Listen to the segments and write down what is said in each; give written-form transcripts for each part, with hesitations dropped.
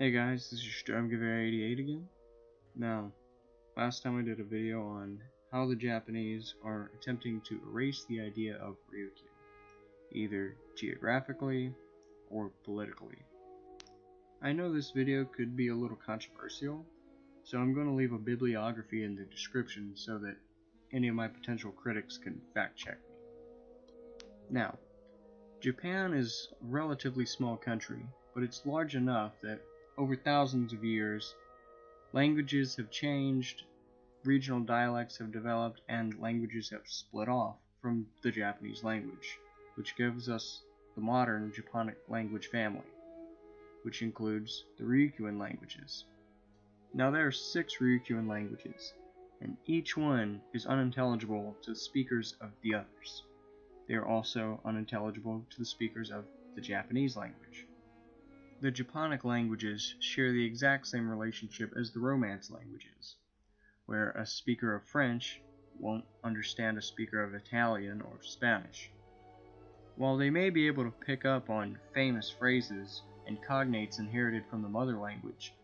Hey guys, this is StromGiver88 again. Now, last time I did a video on how the Japanese are attempting to erase the idea of Ryukyu, either geographically or politically. I know this video could be a little controversial, so I'm going to leave a bibliography in the description so that any of my potential critics can fact check me. Now, Japan is a relatively small country, but it's large enough that over thousands of years, languages have changed, regional dialects have developed, and languages have split off from the Japanese language, which gives us the modern Japonic language family, which includes the Ryukyuan languages. Now there are 6 Ryukyuan languages, and each one is unintelligible to the speakers of the others. They are also unintelligible to the speakers of the Japanese language. The Japonic languages share the exact same relationship as the Romance languages, where a speaker of French won't understand a speaker of Italian or Spanish. While they may be able to pick up on famous phrases and cognates inherited from the mother language,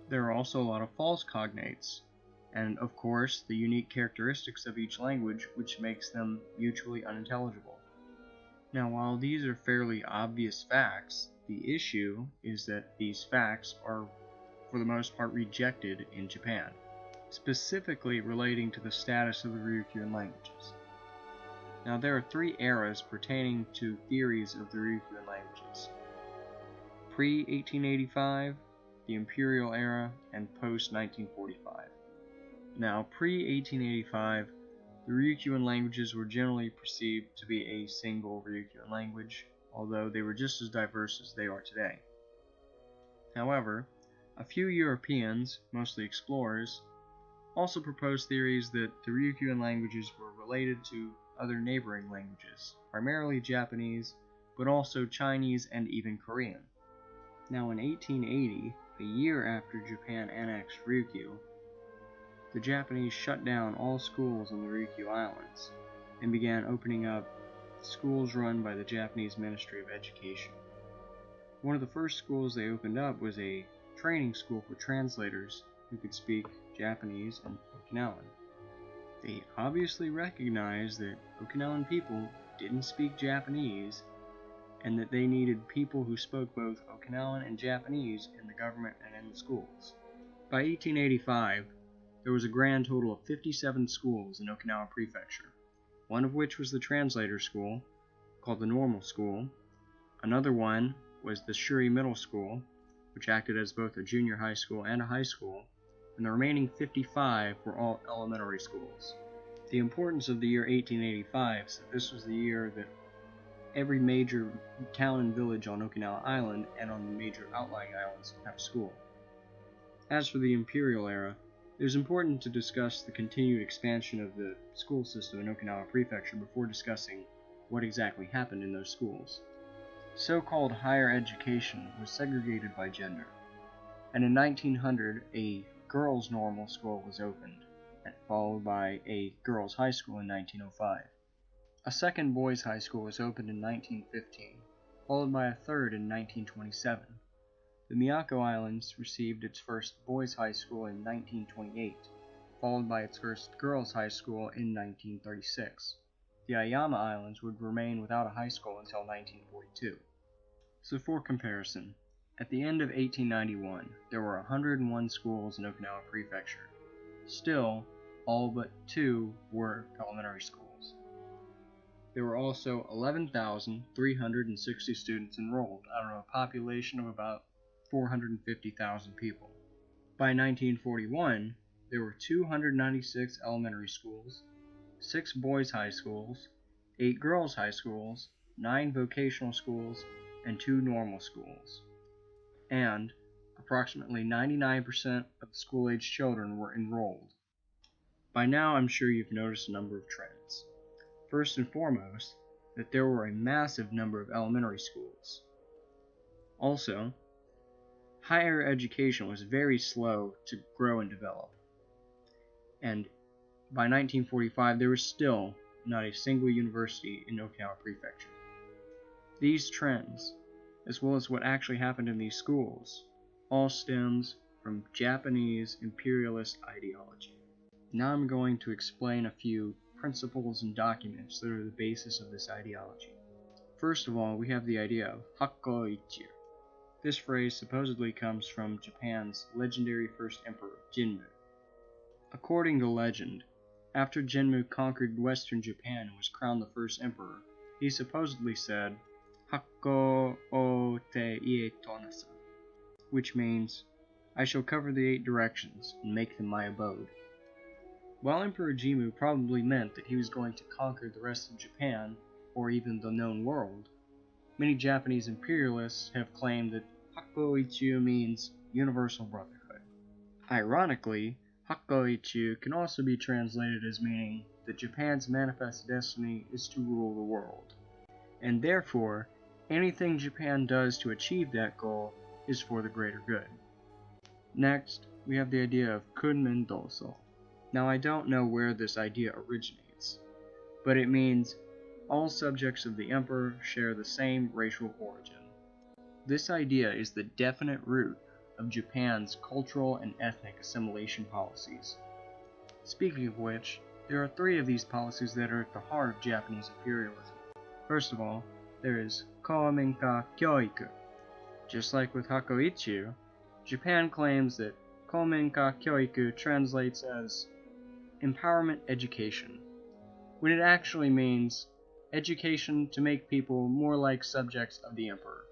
there are also a lot of false cognates, and of course the unique characteristics of each language which makes them mutually unintelligible. Now while these are fairly obvious facts, the issue is that these facts are for the most part rejected in Japan, specifically relating to the status of the Ryukyuan languages. Now there are 3 eras pertaining to theories of the Ryukyuan languages: pre-1885, the Imperial era, and post-1945. Now pre-1885, the Ryukyuan languages were generally perceived to be a single Ryukyuan language, although they were just as diverse as they are today. However, a few Europeans, mostly explorers, also proposed theories that the Ryukyuan languages were related to other neighboring languages, primarily Japanese, but also Chinese and even Korean. Now in 1880, a year after Japan annexed Ryukyu, the Japanese shut down all schools in the Ryukyu Islands and began opening up schools run by the Japanese Ministry of Education. One of the first schools they opened up was a training school for translators who could speak Japanese and Okinawan. They obviously recognized that Okinawan people didn't speak Japanese and that they needed people who spoke both Okinawan and Japanese in the government and in the schools. By 1885, there was a grand total of 57 schools in Okinawa Prefecture, one of which was the translator school, called the Normal School. Another one was the Shuri Middle School, which acted as both a junior high school and a high school, and the remaining 55 were all elementary schools. The importance of the year 1885 is that this was the year that every major town and village on Okinawa Island and on the major outlying islands have a school. As for the Imperial era, it is important to discuss the continued expansion of the school system in Okinawa Prefecture before discussing what exactly happened in those schools. So-called higher education was segregated by gender, and in 1900 a girls' normal school was opened, followed by a girls' high school in 1905. A second boys' high school was opened in 1915, followed by a third in 1927. The Miyako Islands received its first boys' high school in 1928, followed by its first girls' high school in 1936. The Ayama Islands would remain without a high school until 1942. So for comparison, at the end of 1891, there were 101 schools in Okinawa Prefecture. Still, all but 2 were elementary schools. There were also 11,360 students enrolled out of a population of about 450,000 people. By 1941, there were 296 elementary schools, 6 boys' high schools, 8 girls' high schools, 9 vocational schools, and 2 normal schools. And approximately 99% of the school-age children were enrolled. By now, I'm sure you've noticed a number of trends. First and foremost, that there were a massive number of elementary schools. Also, higher education was very slow to grow and develop. And by 1945, there was still not a single university in Okinawa Prefecture. These trends, as well as what actually happened in these schools, all stems from Japanese imperialist ideology. Now I'm going to explain a few principles and documents that are the basis of this ideology. First of all, we have the idea of Hakkoichi. This phrase supposedly comes from Japan's legendary first emperor, Jinmu. According to legend, after Jinmu conquered western Japan and was crowned the first emperor, he supposedly said, Hakko o te ie tonasa, which means, I shall cover the 8 directions and make them my abode. While Emperor Jimmu probably meant that he was going to conquer the rest of Japan, or even the known world, many Japanese imperialists have claimed that Hakkoichi means universal brotherhood. Ironically, Hakkoichi can also be translated as meaning that Japan's manifest destiny is to rule the world, and therefore, anything Japan does to achieve that goal is for the greater good. Next, we have the idea of Kunmen Doso. Now I don't know where this idea originates, but it means all subjects of the emperor share the same racial origin. This idea is the definite root of Japan's cultural and ethnic assimilation policies. Speaking of which, there are 3 of these policies that are at the heart of Japanese imperialism. First of all, there is Koumenka Kyoiku. Just like with Hakkoichi, Japan claims that Koumenka Kyoiku translates as empowerment education, when it actually means education to make people more like subjects of the emperor.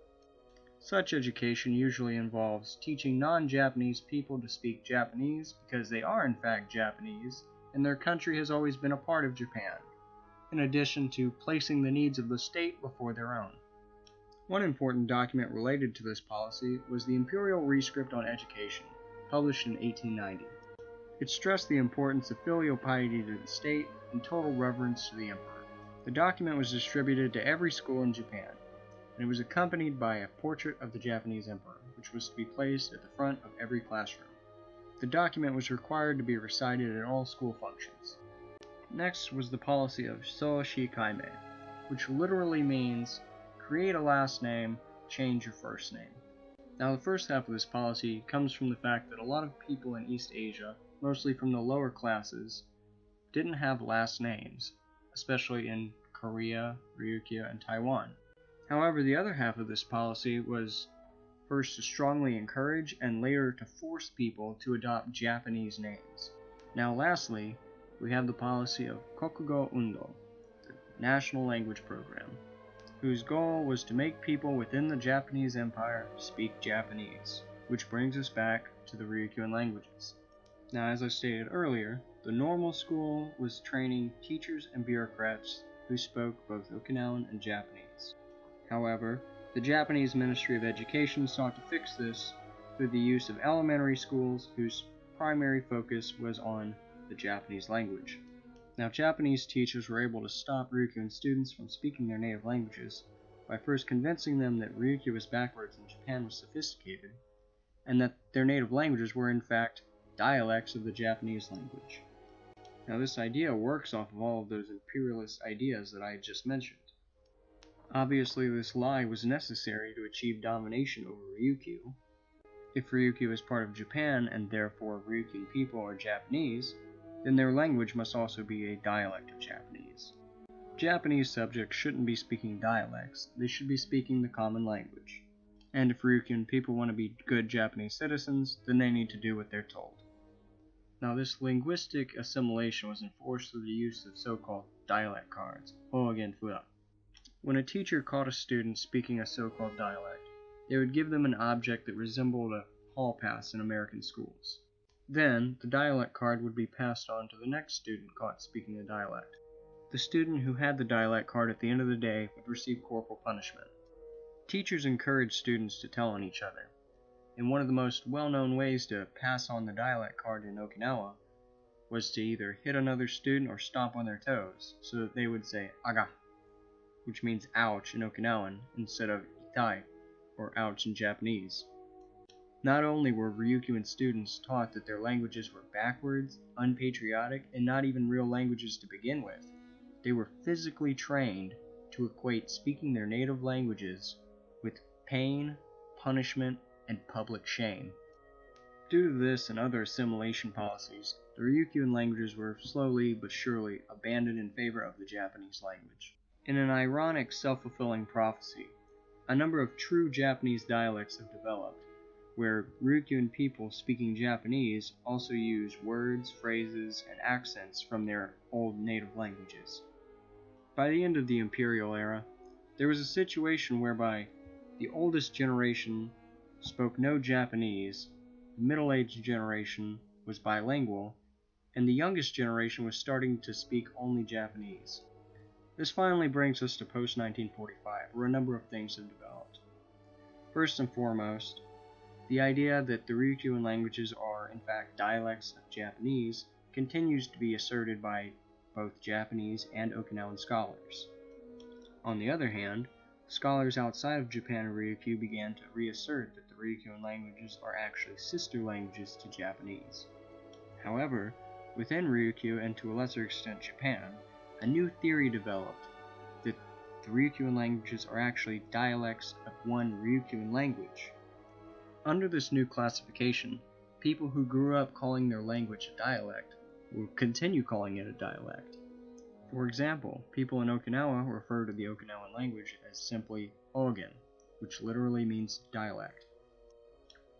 Such education usually involves teaching non-Japanese people to speak Japanese because they are in fact Japanese and their country has always been a part of Japan, in addition to placing the needs of the state before their own. One important document related to this policy was the Imperial Rescript on Education, published in 1890. It stressed the importance of filial piety to the state and total reverence to the emperor. The document was distributed to every school in Japan, and it was accompanied by a portrait of the Japanese emperor, which was to be placed at the front of every classroom. The document was required to be recited at all school functions. Next was the policy of Soshikaime, which literally means create a last name, change your first name. Now the first half of this policy comes from the fact that a lot of people in East Asia, mostly from the lower classes, didn't have last names, especially in Korea, Ryukyu, and Taiwan. However, the other half of this policy was first to strongly encourage and later to force people to adopt Japanese names. Now lastly, we have the policy of Kokugo Undo, the National Language Program, whose goal was to make people within the Japanese Empire speak Japanese, which brings us back to the Ryukyuan languages. Now, as I stated earlier, the normal school was training teachers and bureaucrats who spoke both Okinawan and Japanese. However, the Japanese Ministry of Education sought to fix this through the use of elementary schools whose primary focus was on the Japanese language. Now, Japanese teachers were able to stop Ryukyuan students from speaking their native languages by first convincing them that Ryukyu was backwards and Japan was sophisticated, and that their native languages were in fact dialects of the Japanese language. Now, this idea works off of all of those imperialist ideas that I just mentioned. Obviously, this lie was necessary to achieve domination over Ryukyu. If Ryukyu is part of Japan and therefore Ryukyuan people are Japanese, then their language must also be a dialect of Japanese. Japanese subjects shouldn't be speaking dialects, they should be speaking the common language. And if Ryukyuan people want to be good Japanese citizens, then they need to do what they're told. Now, this linguistic assimilation was enforced through the use of so-called dialect cards, Hogenfura. When a teacher caught a student speaking a so-called dialect, they would give them an object that resembled a hall pass in American schools. Then, the dialect card would be passed on to the next student caught speaking a dialect. The student who had the dialect card at the end of the day would receive corporal punishment. Teachers encouraged students to tell on each other, and one of the most well-known ways to pass on the dialect card in Okinawa was to either hit another student or stomp on their toes, so that they would say aga, which means ouch in Okinawan, instead of itai, or ouch in Japanese. Not only were Ryukyuan students taught that their languages were backwards, unpatriotic, and not even real languages to begin with, they were physically trained to equate speaking their native languages with pain, punishment, and public shame. Due to this and other assimilation policies, the Ryukyuan languages were slowly but surely abandoned in favor of the Japanese language. In an ironic, self-fulfilling prophecy, a number of true Japanese dialects have developed, where Ryukyuan people speaking Japanese also use words, phrases, and accents from their old native languages. By the end of the imperial era, there was a situation whereby the oldest generation spoke no Japanese, the middle-aged generation was bilingual, and the youngest generation was starting to speak only Japanese. This finally brings us to post-1945, where a number of things have developed. First and foremost, the idea that the Ryukyuan languages are in fact dialects of Japanese continues to be asserted by both Japanese and Okinawan scholars. On the other hand, scholars outside of Japan and Ryukyu began to reassert that the Ryukyuan languages are actually sister languages to Japanese. However, within Ryukyu and to a lesser extent Japan, a new theory developed that the Ryukyuan languages are actually dialects of one Ryukyuan language. Under this new classification, people who grew up calling their language a dialect will continue calling it a dialect. For example, people in Okinawa refer to the Okinawan language as simply Ogen, which literally means dialect.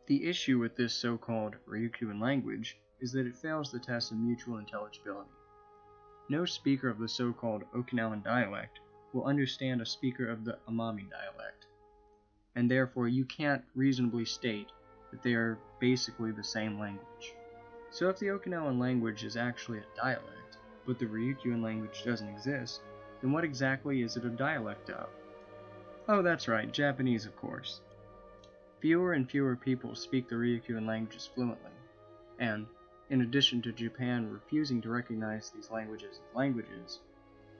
The issue with this so-called Ryukyuan language is that it fails the test of mutual intelligibility. No speaker of the so-called Okinawan dialect will understand a speaker of the Amami dialect, and therefore you can't reasonably state that they are basically the same language. So if the Okinawan language is actually a dialect, but the Ryukyuan language doesn't exist, then what exactly is it a dialect of? Oh, that's right, Japanese, of course. Fewer and fewer people speak the Ryukyuan languages fluently, and, in addition to Japan refusing to recognize these languages as languages,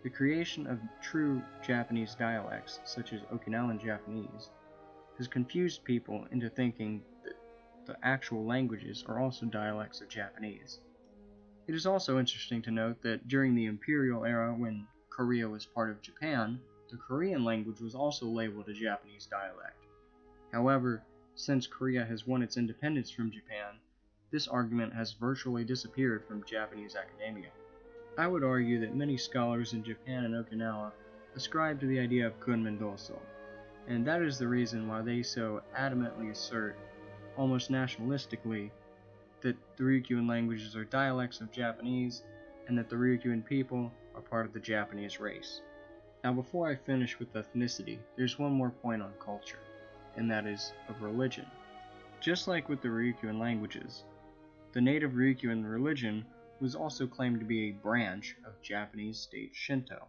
the creation of true Japanese dialects, such as Okinawan Japanese, has confused people into thinking that the actual languages are also dialects of Japanese. It is also interesting to note that during the imperial era, when Korea was part of Japan, the Korean language was also labeled a Japanese dialect. However, since Korea has won its independence from Japan, this argument has virtually disappeared from Japanese academia. I would argue that many scholars in Japan and Okinawa ascribe to the idea of Kunmin Doso, and that is the reason why they so adamantly assert, almost nationalistically, that the Ryukyuan languages are dialects of Japanese, and that the Ryukyuan people are part of the Japanese race. Now before I finish with ethnicity, there's one more point on culture, and that is of religion. Just like with the Ryukyuan languages, the native Ryukyuan religion was also claimed to be a branch of Japanese state Shinto.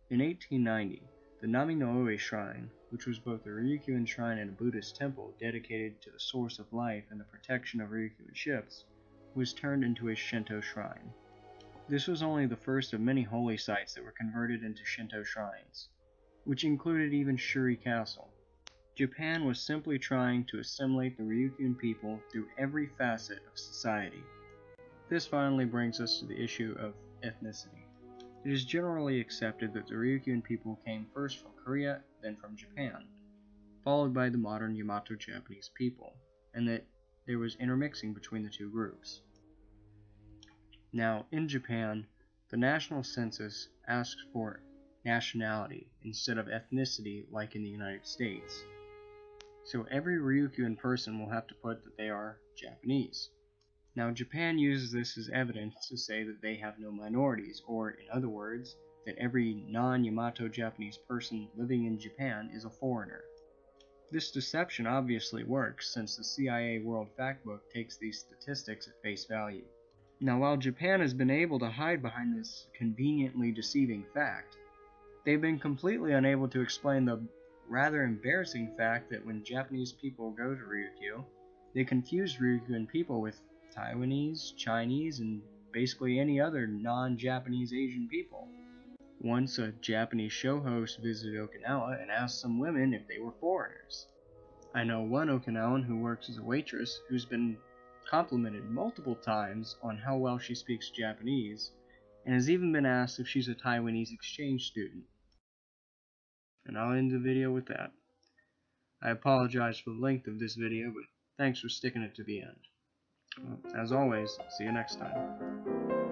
In 1890, the Nami-no-Ue Shrine, which was both a Ryukyuan shrine and a Buddhist temple dedicated to the source of life and the protection of Ryukyuan ships, was turned into a Shinto shrine. This was only the first of many holy sites that were converted into Shinto shrines, which included even Shuri Castle. Japan was simply trying to assimilate the Ryukyuan people through every facet of society. This finally brings us to the issue of ethnicity. It is generally accepted that the Ryukyuan people came first from Korea, then from Japan, followed by the modern Yamato Japanese people, and that there was intermixing between the two groups. Now, in Japan, the national census asks for nationality instead of ethnicity like in the United States. So every Ryukyuan person will have to put that they are Japanese. Now, Japan uses this as evidence to say that they have no minorities, or, in other words, that every non-Yamato Japanese person living in Japan is a foreigner. This deception obviously works, since the CIA World Factbook takes these statistics at face value. Now, while Japan has been able to hide behind this conveniently deceiving fact, they've been completely unable to explain the rather embarrassing fact that when Japanese people go to Ryukyu, they confuse Ryukyuan people with Taiwanese, Chinese, and basically any other non-Japanese Asian people. Once a Japanese show host visited Okinawa and asked some women if they were foreigners. I know one Okinawan who works as a waitress who's been complimented multiple times on how well she speaks Japanese, and has even been asked if she's a Taiwanese exchange student. And I'll end the video with that. I apologize for the length of this video, but thanks for sticking it to the end. As always, see you next time.